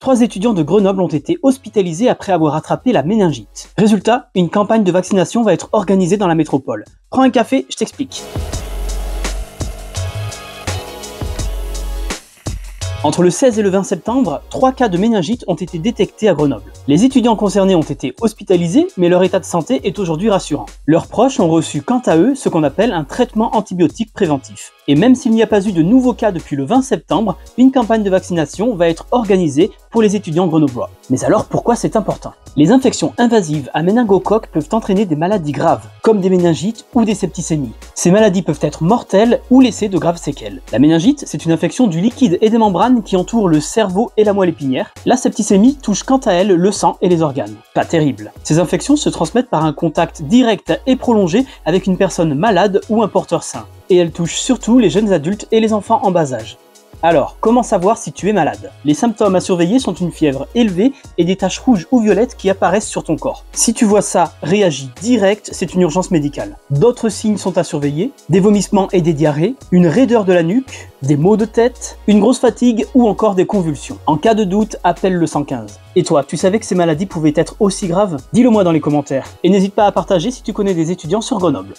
3 étudiants de Grenoble ont été hospitalisés après avoir attrapé la méningite. Résultat, une campagne de vaccination va être organisée dans la métropole. Prends un café, je t'explique. Entre le 16 et le 20 septembre, 3 cas de méningite ont été détectés à Grenoble. Les étudiants concernés ont été hospitalisés, mais leur état de santé est aujourd'hui rassurant. Leurs proches ont reçu quant à eux ce qu'on appelle un traitement antibiotique préventif. Et même s'il n'y a pas eu de nouveaux cas depuis le 20 septembre, une campagne de vaccination va être organisée pour les étudiants grenoblois. Mais alors pourquoi c'est important? Les infections invasives à méningocoque peuvent entraîner des maladies graves, comme des méningites ou des septicémies. Ces maladies peuvent être mortelles ou laisser de graves séquelles. La méningite, c'est une infection du liquide et des membranes qui entourent le cerveau et la moelle épinière. La septicémie touche quant à elle le sang et les organes. Pas terrible. Ces infections se transmettent par un contact direct et prolongé avec une personne malade ou un porteur sain. Et elles touchent surtout les jeunes adultes et les enfants en bas âge. Alors, comment savoir si tu es malade? Les symptômes à surveiller sont une fièvre élevée et des taches rouges ou violettes qui apparaissent sur ton corps. Si tu vois ça, réagis direct, c'est une urgence médicale. D'autres signes sont à surveiller, des vomissements et des diarrhées, une raideur de la nuque, des maux de tête, une grosse fatigue ou encore des convulsions. En cas de doute, appelle le 115. Et toi, tu savais que ces maladies pouvaient être aussi graves? Dis-le moi dans les commentaires. Et n'hésite pas à partager si tu connais des étudiants sur Grenoble.